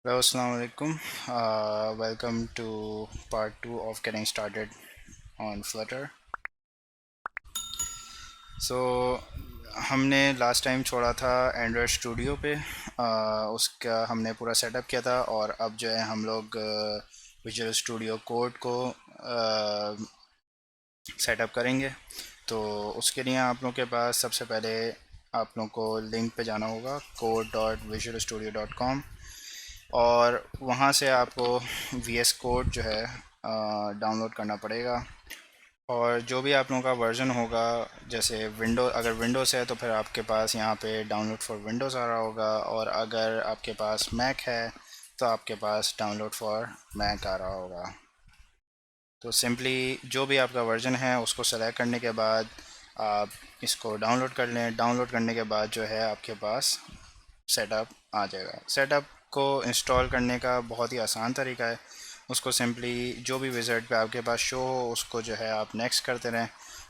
Hello, Assalamu alaikum. Welcome to part 2 of getting started on Flutter. So हमने last time छोड़ा था Android studio पे। उसका हमने पूरा सेटअप किया था और अब जो है हम लोग विजुअल स्टूडियो कोड को सेटअप करेंगे। तो उसके लिए आप लोगों के पास सबसे पहले आप लोगों को लिंक पे जाना होगा code.visualstudio.com और वहाँ से आपको VS कोड जो है डाउनलोड करना पड़ेगा। और जो भी आप लोगों का वर्जन होगा, जैसे अगर विंडोज़ है तो फिर आपके पास यहाँ पे डाउनलोड फॉर विंडोज़ आ रहा होगा, और अगर आपके पास मैक है तो आपके पास डाउनलोड फॉर मैक आ रहा होगा। तो सिंपली जो भी आपका वर्जन है उसको सेलेक्ट करने के बाद आप इसको डाउनलोड कर लें। डाउनलोड करने के बाद जो है आपके पास सेटअप आ जाएगा। सेटअप को इंस्टॉल करने का बहुत ही आसान तरीका है। उसको सिंपली जो भी विज़िट पे आपके पास शो हो उसको जो है आप नेक्स्ट करते रहें,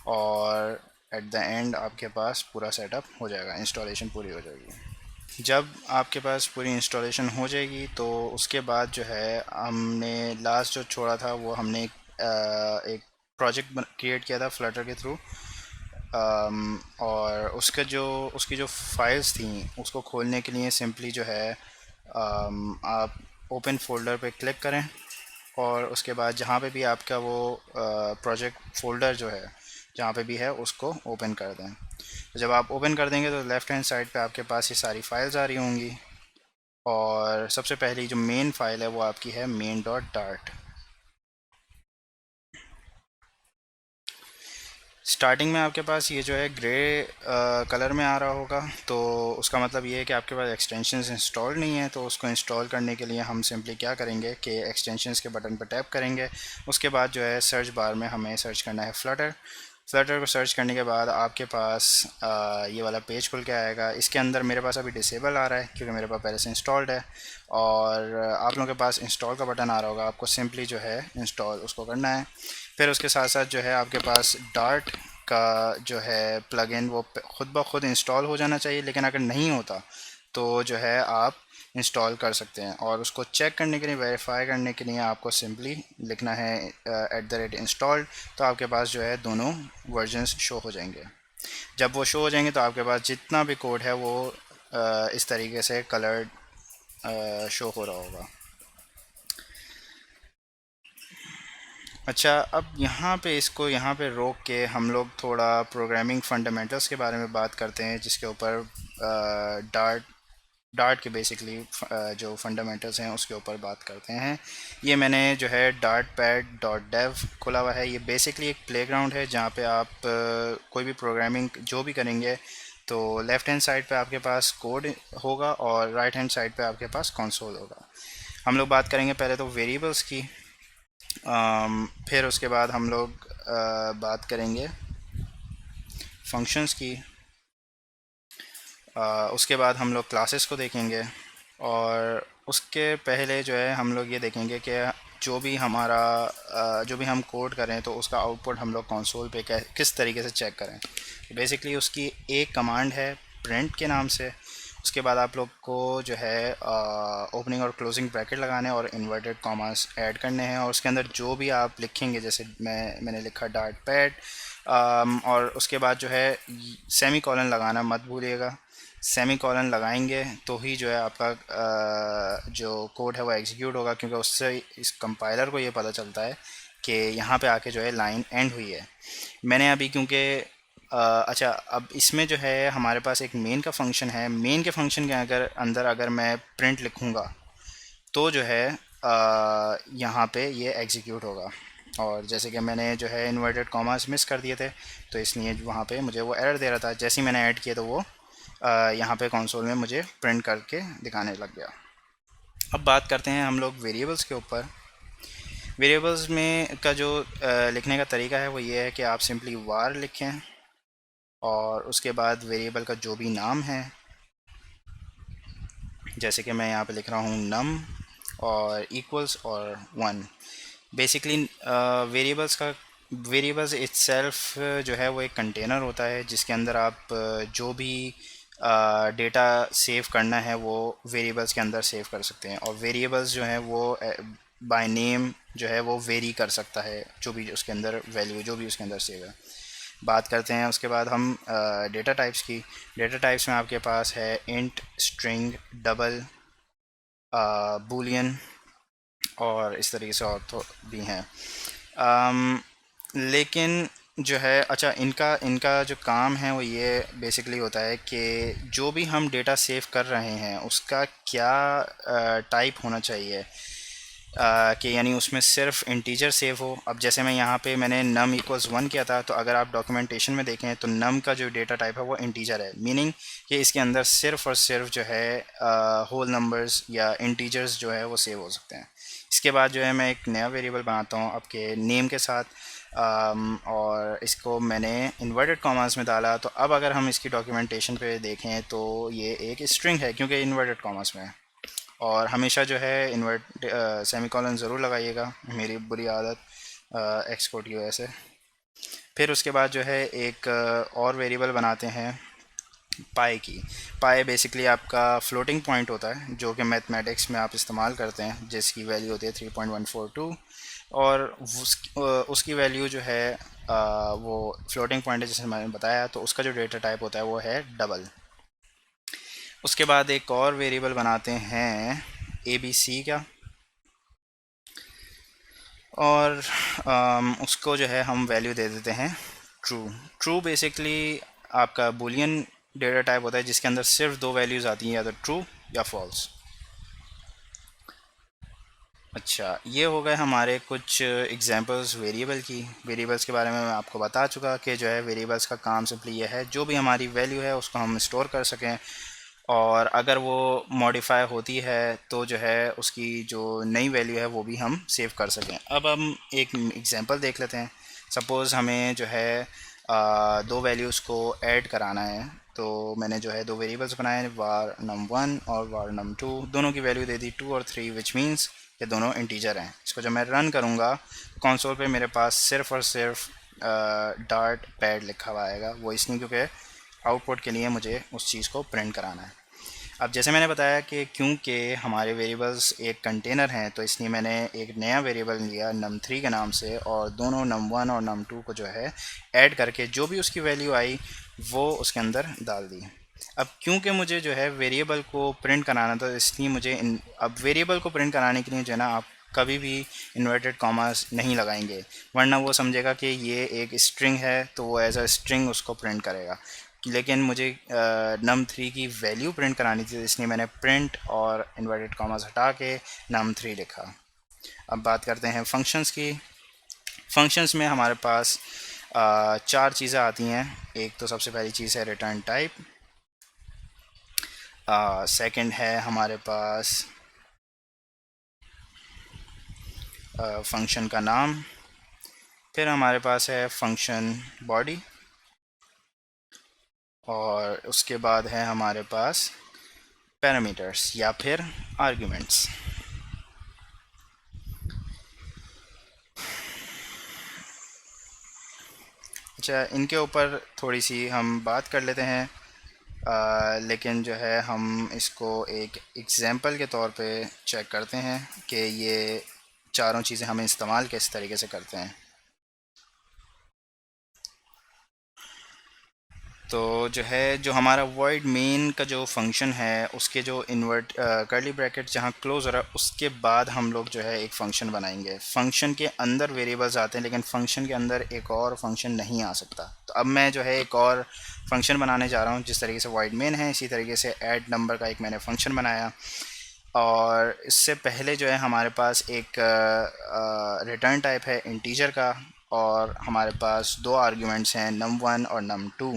और एट द एंड आपके पास पूरा सेटअप हो जाएगा, इंस्टॉलेशन पूरी हो जाएगी। जब आपके पास पूरी इंस्टॉलेशन हो जाएगी तो उसके बाद जो है हमने लास्ट जो छोड़ा था वो हमने एक प्रोजेक्ट क्रिएट किया था फ्लटर के थ्रू। और उसकी जो फाइल्स थी उसको खोलने के लिए सिंपली जो है आप ओपन फोल्डर पे क्लिक करें, और उसके बाद जहाँ पे भी आपका वो प्रोजेक्ट फोल्डर जो है जहाँ पे भी है उसको ओपन कर दें। तो जब आप ओपन कर देंगे तो लेफ़्ट हैंड साइड पे आपके पास ये सारी फाइल्स आ रही होंगी, और सबसे पहली जो मेन फाइल है वो आपकी है main.dart। स्टार्टिंग में आपके पास ये जो है ग्रे कलर में आ रहा होगा, तो उसका मतलब ये है कि आपके पास एक्सटेंशंस इंस्टॉल नहीं है। तो उसको इंस्टॉल करने के लिए हम सिंपली क्या करेंगे कि एक्सटेंशंस के बटन पर टैप करेंगे। उसके बाद जो है सर्च बार में हमें सर्च करना है फ्लटर। फ्लटर को सर्च करने के बाद आपके पास ये वाला पेज खुल के आएगा। इसके अंदर मेरे पास अभी डिसेबल आ रहा है क्योंकि मेरे पास पहले से इंस्टॉल्ड है, और आप लोगों के पास इंस्टॉल का बटन आ रहा होगा। आपको सिंपली जो है इंस्टॉल उसको करना है। फिर उसके साथ साथ जो है आपके पास डार्ट का जो है प्लगइन वो खुद ब खुद इंस्टॉल हो जाना चाहिए, लेकिन अगर नहीं होता तो जो है आप इंस्टॉल कर सकते हैं। और उसको चेक करने के लिए, वेरीफाई करने के लिए आपको सिंपली लिखना है @installed। तो आपके पास जो है दोनों वर्जन्स शो हो जाएंगे। जब वो शो हो जाएंगे तो आपके पास जितना भी कोड है वो इस तरीके से कलर्ड शो हो रहा होगा। अच्छा, अब यहाँ पे रोक के हम लोग थोड़ा प्रोग्रामिंग फंडामेंटल्स के बारे में बात करते हैं, जिसके ऊपर डार्ट डार्ट के बेसिकली जो फंडामेंटल्स हैं उसके ऊपर बात करते हैं। ये मैंने जो है dartpad.dev खोला हुआ है। ये बेसिकली एक प्लेग्राउंड है जहाँ पे आप कोई भी प्रोग्रामिंग जो भी करेंगे तो लेफ़्ट हैंड साइड पे आपके पास कोड होगा और राइट हैंड साइड पे आपके पास कंसोल होगा। हम लोग बात करेंगे पहले तो वेरिएबल्स की। फिर उसके बाद हम लोग बात करेंगे फंक्शंस की। उसके बाद हम लोग क्लासेस को देखेंगे, और उसके पहले जो है हम लोग ये देखेंगे कि जो भी हम कोड करें तो उसका आउटपुट हम लोग कंसोल पे किस तरीके से चेक करें। बेसिकली उसकी एक कमांड है प्रिंट के नाम से। उसके बाद आप लोग को जो है ओपनिंग और क्लोजिंग ब्रैकेट लगाने और इन्वर्टेड कॉमास ऐड करने हैं, और उसके अंदर जो भी आप लिखेंगे, जैसे मैंने लिखा डार्ट पैड, और उसके बाद जो है सेमी कॉलन लगाना मत भूलिएगा। सेमी कॉलन लगाएंगे तो ही जो है आपका जो कोड है वो एग्जीक्यूट होगा, क्योंकि उससे इस कंपाइलर को ये पता चलता है कि यहाँ पे आके जो है लाइन एंड हुई है। मैंने अभी क्योंकि अच्छा, अब इसमें जो है हमारे पास एक मेन का फंक्शन है। मेन के फंक्शन के अंदर अगर मैं प्रिंट लिखूँगा तो जो है यहाँ पे ये एग्जीक्यूट होगा। और जैसे कि मैंने जो है इन्वर्टेड कॉमास मिस कर दिए थे, तो इसलिए वहाँ पे मुझे वो एरर दे रहा था। जैसे ही मैंने ऐड किया तो वो यहाँ पे कंसोल में मुझे प्रिंट करके दिखाने लग गया। अब बात करते हैं हम लोग वेरिएबल्स के ऊपर। वेरिएबल्स में का जो लिखने का तरीका है वो ये है कि आप सिंपली वार लिखें, और उसके बाद वेरिएबल का जो भी नाम है, जैसे कि मैं यहाँ पे लिख रहा हूँ नम और इक्वल्स और 1। बेसिकली वेरिएबल्स इट्सेल्फ जो है वो एक कंटेनर होता है जिसके अंदर आप जो भी डेटा सेव करना है वो वेरिएबल्स के अंदर सेव कर सकते हैं, और वेरिएबल्स जो हैं वो बाय नेम जो है वो वेरी कर सकता है, जो भी उसके अंदर वैल्यू जो भी उसके अंदर सेव है। बात करते हैं उसके बाद हम डेटा टाइप्स की। डेटा टाइप्स में आपके पास है इंट, स्ट्रिंग, डबल, बूलियन और इस तरीके से और तो भी हैं। लेकिन जो है अच्छा, इनका इनका जो काम है वो ये बेसिकली होता है कि जो भी हम डेटा सेव कर रहे हैं उसका क्या टाइप होना चाहिए, कि यानी उसमें सिर्फ इंटीजर सेव हो। अब जैसे मैं यहाँ पे मैंने नम इक्वल्स 1 किया था, तो अगर आप डॉक्यूमेंटेशन में देखें तो नम का जो डेटा टाइप है वो इंटीजर है, मीनिंग कि इसके अंदर सिर्फ और सिर्फ जो है होल नंबर्स या इंटीजर्स जो है वो सेव हो सकते हैं। इसके बाद जो है मैं एक नया वेरिएबल बनाता हूँ आपके नेम के साथ, और इसको मैंने इन्वर्टेड कॉमास में डाला। तो अब अगर हम इसकी डॉक्यूमेंटेशन पे देखें तो ये एक स्ट्रिंग है क्योंकि इन्वर्टेड कॉमास में है। और हमेशा जो है इन्वर्ट सेमीकोलन ज़रूर लगाइएगा, मेरी बुरी आदत एक्सपोर्ट की वजह से। फिर उसके बाद जो है एक और वेरिएबल बनाते हैं पाई की। पाई बेसिकली आपका फ्लोटिंग पॉइंट होता है जो कि मैथमेटिक्स में आप इस्तेमाल करते हैं, जिसकी वैल्यू होती है 3.142, और उसकी वैल्यू जो है वो फ्लोटिंग पॉइंट है जैसे मैंने बताया। तो उसका जो डेटा टाइप होता है वो है डबल। उसके बाद एक और वेरिएबल बनाते हैं ए बी सी का, और उसको जो है हम वैल्यू दे देते हैं ट्रू। ट्रू बेसिकली आपका बुलियन डेटा टाइप होता है जिसके अंदर सिर्फ दो वैल्यूज़ आती हैं, या तो ट्रू या फॉल्स। अच्छा, ये हो गए हमारे कुछ एग्जांपल्स वेरिएबल की। वेरिएबल्स के बारे में मैं आपको बता चुका कि जो है वेरिएबल्स का काम सिंपली ये है जो भी हमारी वैल्यू है उसको हम स्टोर कर सकें, और अगर वो मॉडिफाई होती है तो जो है उसकी जो नई वैल्यू है वो भी हम सेव कर सकें। अब हम एक एग्जांपल देख लेते हैं। सपोज़ हमें जो है दो वैल्यूज़ को ऐड कराना है, तो मैंने जो है दो वेरिएबल्स बनाए, var num1 और var num2। दोनों की वैल्यू दे दी 2 और 3, विच मीन्स ये दोनों इंटीजर हैं। इसको जब मैं रन करूँगा कंसोल पे मेरे पास सिर्फ और सिर्फ डार्ट पैड लिखा हुआ आएगा, वो इसलिए क्योंकि आउटपुट के लिए मुझे उस चीज़ को प्रिंट कराना है। अब जैसे मैंने बताया कि क्योंकि हमारे वेरिएबल्स एक कंटेनर हैं, तो इसलिए मैंने एक नया वेरिएबल लिया num3 के नाम से, और दोनों num1 और num2 को जो है ऐड करके जो भी उसकी वैल्यू आई वो उसके अंदर डाल दी। अब क्योंकि मुझे जो है वेरिएबल को प्रिंट कराना था, इसलिए मुझे अब वेरिएबल को प्रिंट कराने के लिए जो है ना आप कभी भी इन्वर्टेड कॉमास नहीं लगाएंगे, वरना वो समझेगा कि ये एक स्ट्रिंग है तो वो एज अ स्ट्रिंग उसको प्रिंट करेगा। लेकिन मुझे num3 की वैल्यू प्रिंट करानी थी, इसलिए मैंने प्रिंट और इन्वर्टेड कॉमास हटा के num3 लिखा। अब बात करते हैं फंक्शंस की। फंक्शंस में हमारे पास चार चीज़ें आती हैं। एक तो सबसे पहली चीज़ है रिटर्न टाइप, सेकंड है हमारे पास फंक्शन का नाम, फिर हमारे पास है फंक्शन बॉडी, और उसके बाद है हमारे पास पैरामीटर्स या फिर आर्ग्यूमेंट्स। अच्छा, इनके ऊपर थोड़ी सी हम बात कर लेते हैं, लेकिन जो है हम इसको एक एग्ज़ाम्पल के तौर पे चेक करते हैं कि ये चारों चीज़ें हमें इस्तेमाल किस तरीके से करते हैं। तो जो है जो हमारा void मेन का जो फंक्शन है उसके जो इन्वर्ट कर्ली ब्रैकेट जहाँ क्लोज हो रहा है उसके बाद हम लोग जो है एक फ़ंक्शन बनाएंगे। फंक्शन के अंदर वेरिएबल्स आते हैं लेकिन फंक्शन के अंदर एक और फंक्शन नहीं आ सकता। तो अब मैं जो है एक और फंक्शन बनाने जा रहा हूँ। जिस तरीके से void मेन है इसी तरीके से ऐड नंबर का एक मैंने फंक्शन बनाया, और इससे पहले जो है हमारे पास एक रिटर्न टाइप है इंटीजर का, और हमारे पास दो आर्ग्यूमेंट्स हैं num1 और num2।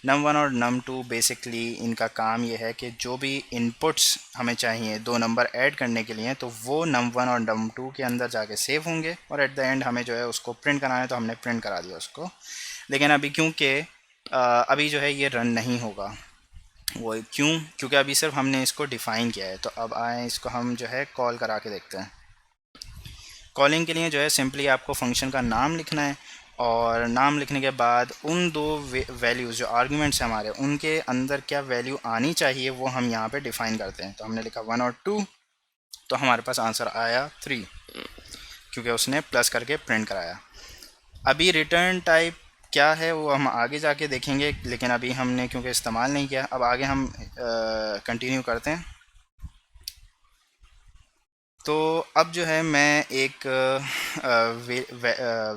num1 और num2 बेसिकली इनका काम ये है कि जो भी इनपुट्स हमें चाहिए दो नंबर ऐड करने के लिए, तो वो num1 और num2 के अंदर जाके सेव होंगे, और एट द एंड हमें जो है उसको प्रिंट कराना है तो हमने प्रिंट करा दिया उसको। लेकिन अभी क्योंकि अभी जो है ये रन नहीं होगा, वो क्योंकि अभी सिर्फ हमने इसको डिफ़ाइन किया है। तो अब आए इसको हम जो है कॉल करा के देखते हैं। कॉलिंग के लिए जो है सिंपली आपको फंक्शन का नाम लिखना है, और नाम लिखने के बाद उन दो वैल्यूज़ जो आर्ग्यूमेंट्स हैं हमारे, उनके अंदर क्या वैल्यू आनी चाहिए वो हम यहाँ पे डिफ़ाइन करते हैं। तो हमने लिखा 1 और 2, तो हमारे पास आंसर आया 3, क्योंकि उसने प्लस करके प्रिंट कराया। अभी रिटर्न टाइप क्या है वो हम आगे जाके देखेंगे, लेकिन अभी हमने क्योंकि इस्तेमाल नहीं किया, अब आगे हम कंटिन्यू करते हैं। तो अब जो है मैं एक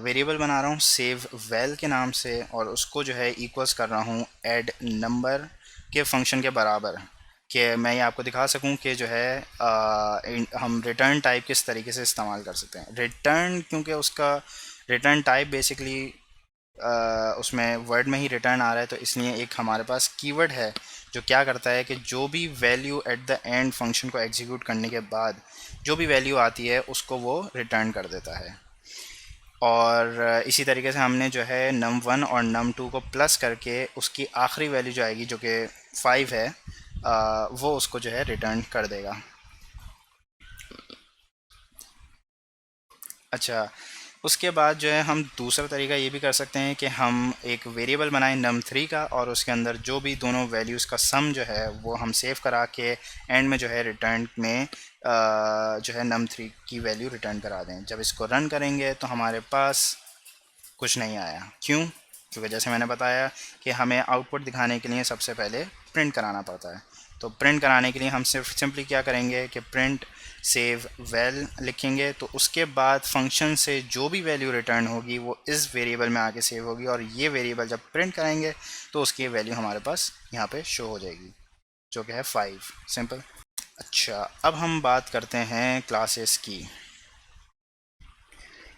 वेरिएबल बना रहा हूँ सेव वैल के नाम से, और उसको जो है इक्वल्स कर रहा हूँ ऐड नंबर के फंक्शन के बराबर, कि मैं ये आपको दिखा सकूं कि जो है हम रिटर्न टाइप किस तरीके से इस्तेमाल कर सकते हैं। रिटर्न, क्योंकि उसका रिटर्न टाइप बेसिकली उसमें वर्ड में ही रिटर्न आ रहा है, तो इसलिए एक हमारे पास कीवर्ड है जो क्या करता है कि जो भी value at the end function को एग्जीक्यूट करने के बाद जो भी वैल्यू आती है उसको वो रिटर्न कर देता है। और इसी तरीके से हमने जो है num1 और num2 को प्लस करके उसकी आखिरी वैल्यू जो आएगी जो कि 5 है, वो उसको जो है रिटर्न कर देगा। अच्छा, उसके बाद जो है हम दूसरा तरीका ये भी कर सकते हैं कि हम एक वेरिएबल बनाएं num3 का, और उसके अंदर जो भी दोनों वैल्यूज़ का सम जो है वो हम सेव करा के एंड में जो है रिटर्न में जो है num3 की वैल्यू रिटर्न करा दें। जब इसको रन करेंगे तो हमारे पास कुछ नहीं आया। क्यों? क्योंकि जैसे मैंने बताया कि हमें आउटपुट दिखाने के लिए सबसे पहले प्रिंट कराना पड़ता है। तो प्रिंट कराने के लिए हम सिंपली क्या करेंगे कि प्रिंट सेव वैल लिखेंगे, तो उसके बाद फंक्शन से जो भी वैल्यू रिटर्न होगी वो इस वेरिएबल में आके सेव होगी, और ये वेरिएबल जब प्रिंट करेंगे तो उसकी वैल्यू हमारे पास यहाँ पे शो हो जाएगी, जो कि है 5। सिंपल। अच्छा, अब हम बात करते हैं क्लासेस की,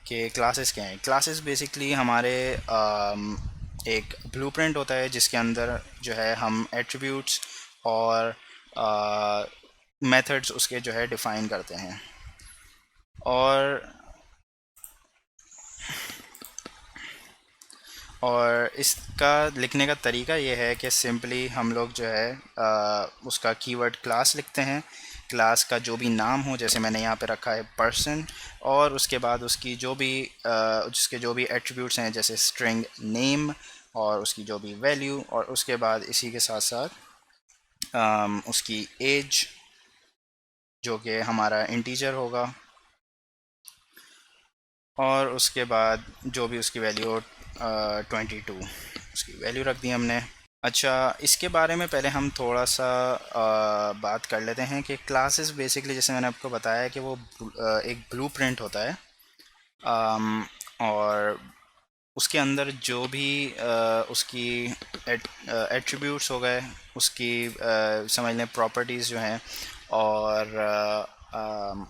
कि क्लासेस क्या हैं। क्लासेस बेसिकली हमारे एक ब्लूप्रिंट होता है जिसके अंदर जो है हम एट्रीब्यूट्स और मेथड्स उसके जो है डिफ़ाइन करते हैं। और इसका लिखने का तरीका ये है कि सिंपली हम लोग जो है उसका कीवर्ड क्लास लिखते हैं। क्लास का जो भी नाम हो, जैसे मैंने यहाँ पे रखा है पर्सन, और उसके बाद उसकी जो भी उसके जो भी एट्रीब्यूट्स हैं जैसे स्ट्रिंग नेम और उसकी जो भी वैल्यू, और उसके बाद इसी के साथ साथ उसकी एज जो कि हमारा इंटीजर होगा, और उसके बाद जो भी उसकी वैल्यू हो 22 उसकी वैल्यू रख दी हमने। अच्छा, इसके बारे में पहले हम थोड़ा सा बात कर लेते हैं कि क्लासेस बेसिकली जैसे मैंने आपको बताया कि वो एक ब्लूप्रिंट होता है, और उसके अंदर जो भी उसकी एट्रीब्यूट्स हो गए, उसकी समझ लें प्रॉपर्टीज़ जो हैं, और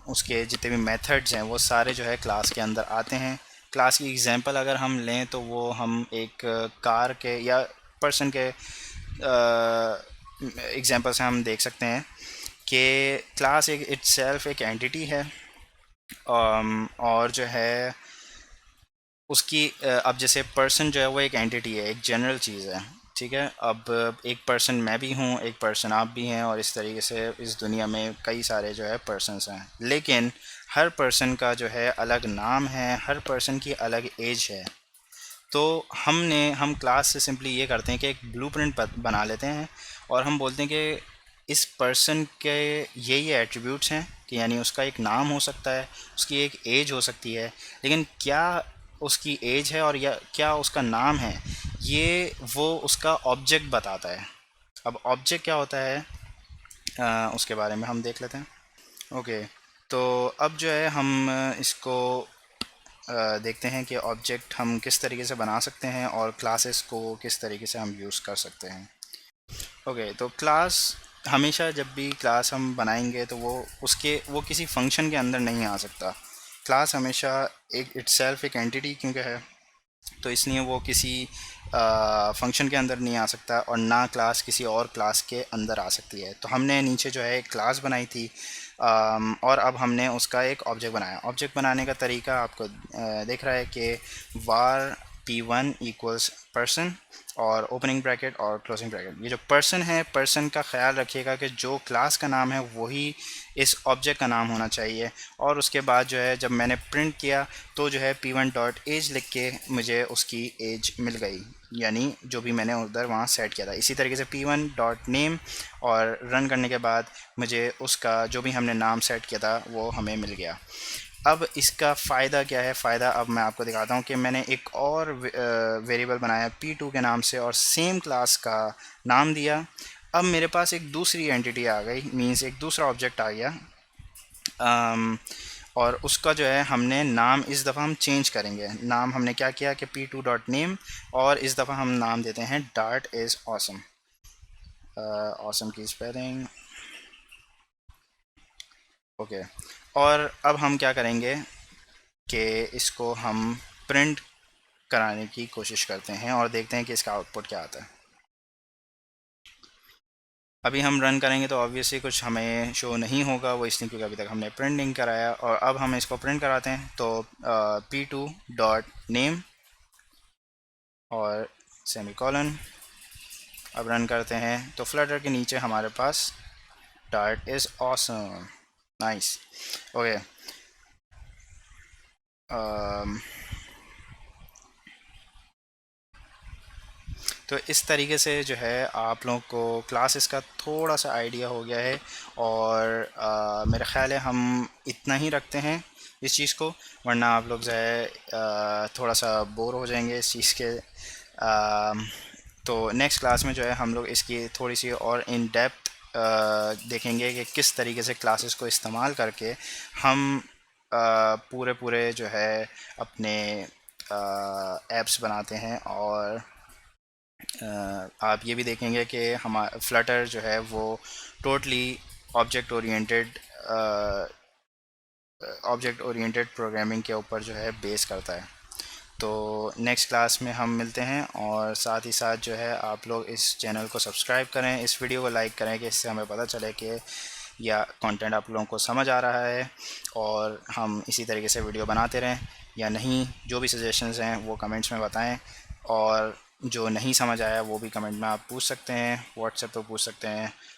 उसके जितने भी मेथड्स हैं वो सारे जो है क्लास के अंदर आते हैं। क्लास की एग्जांपल अगर हम लें तो वो हम एक कार के या पर्सन के एग्जांपल से हम देख सकते हैं कि क्लास एक इटसेल्फ एक एंटिटी है, और जो है उसकी अब जैसे पर्सन जो है वो एक एंटिटी है, एक जनरल चीज़ है, ठीक है। अब एक पर्सन मैं भी हूँ, एक पर्सन आप भी हैं, और इस तरीके से इस दुनिया में कई सारे जो है पर्सन्स हैं, लेकिन हर पर्सन का जो है अलग नाम है, हर पर्सन की अलग एज है। तो हम क्लास से सिंपली ये करते हैं कि एक ब्लूप्रिंट बना लेते हैं, और हम बोलते हैं कि इस पर्सन के ये एट्रीब्यूट्स हैं, कि यानी उसका एक नाम हो सकता है, उसकी एक एज हो सकती है, लेकिन क्या उसकी एज है और या क्या उसका नाम है, ये वो उसका ऑब्जेक्ट बताता है। अब ऑब्जेक्ट क्या होता है उसके बारे में हम देख लेते हैं। ओके, तो अब जो है हम इसको देखते हैं कि ऑब्जेक्ट हम किस तरीके से बना सकते हैं और क्लासेस को किस तरीके से हम यूज़ कर सकते हैं। ओके, तो क्लास हमेशा जब भी क्लास हम बनाएंगे तो वो किसी फंक्शन के अंदर नहीं आ सकता। क्लास हमेशा एक इटसेल्फ एक एंटिटी क्योंकि है, तो इसलिए वो किसी फंक्शन के अंदर नहीं आ सकता, और ना क्लास किसी और क्लास के अंदर आ सकती है। तो हमने नीचे जो है एक क्लास बनाई थी, और अब हमने उसका एक ऑब्जेक्ट बनाया। ऑब्जेक्ट बनाने का तरीका आपको दिख रहा है कि वार P1 इक्वल्स पर्सन और ओपनिंग ब्रैकेट और क्लोजिंग ब्रैकेट। ये जो पर्सन है, पर्सन का ख्याल रखिएगा कि जो क्लास का नाम है वही इस ऑब्जेक्ट का नाम होना चाहिए। और उसके बाद जो है जब मैंने प्रिंट किया तो जो है P1 डॉट एज लिख के मुझे उसकी एज मिल गई, यानी जो भी मैंने उधर वहाँ सेट किया था। इसी तरीके से P1 डॉट नेम और रन करने के बाद मुझे उसका जो भी हमने नाम सेट किया था वो हमें मिल गया। अब इसका फ़ायदा क्या है? फ़ायदा अब मैं आपको दिखाता हूँ कि मैंने एक और वेरिएबल बनाया P2 के नाम से और सेम क्लास का नाम दिया। अब मेरे पास एक दूसरी एंटिटी आ गई, मींस एक दूसरा ऑब्जेक्ट आ गया। और उसका जो है हमने नाम इस दफ़ा हम चेंज करेंगे। नाम हमने क्या किया कि P2 डॉट नेम और इस दफ़ा हम नाम देते हैं डार्ट इज़ ऑसम। ऑसम की स्पेलिंग ओके। और अब हम क्या करेंगे कि इसको हम प्रिंट कराने की कोशिश करते हैं और देखते हैं कि इसका आउटपुट क्या आता है। अभी हम रन करेंगे तो ऑब्वियसली कुछ हमें शो नहीं होगा, वो इसलिए क्योंकि अभी तक हमने प्रिंट नहीं कराया। और अब हम इसको प्रिंट कराते हैं तो P2 डॉट नेम और सेमी कॉलन। अब रन करते हैं तो फ्लटर के नीचे हमारे पास Dart is awesome. Nice. Okay, तो इस तरीके से जो है आप लोगों को क्लासेस का थोड़ा सा आइडिया हो गया है। और मेरा ख़्याल है हम इतना ही रखते हैं इस चीज़ को, वरना आप लोग जो है थोड़ा सा बोर हो जाएंगे इस चीज़ के। तो नेक्स्ट क्लास में जो है हम लोग इसकी थोड़ी सी और इन डेप्थ देखेंगे कि किस तरीके से क्लासेस को इस्तेमाल करके हम पूरे पूरे जो है अपने ऐप्स बनाते हैं। और आप ये भी देखेंगे कि हमारा फ्लटर जो है वो टोटली ऑब्जेक्ट ओरिएंटेड प्रोग्रामिंग के ऊपर जो है बेस करता है। तो नेक्स्ट क्लास में हम मिलते हैं और साथ ही साथ जो है आप लोग इस चैनल को सब्सक्राइब करें, इस वीडियो को लाइक करें कि इससे हमें पता चले कि या कंटेंट आप लोगों को समझ आ रहा है और हम इसी तरीके से वीडियो बनाते रहें या नहीं। जो भी सजेशंस हैं वो कमेंट्स में बताएं और जो नहीं समझ आया वो भी कमेंट में आप पूछ सकते हैं, व्हाट्सएप पर पूछ सकते हैं।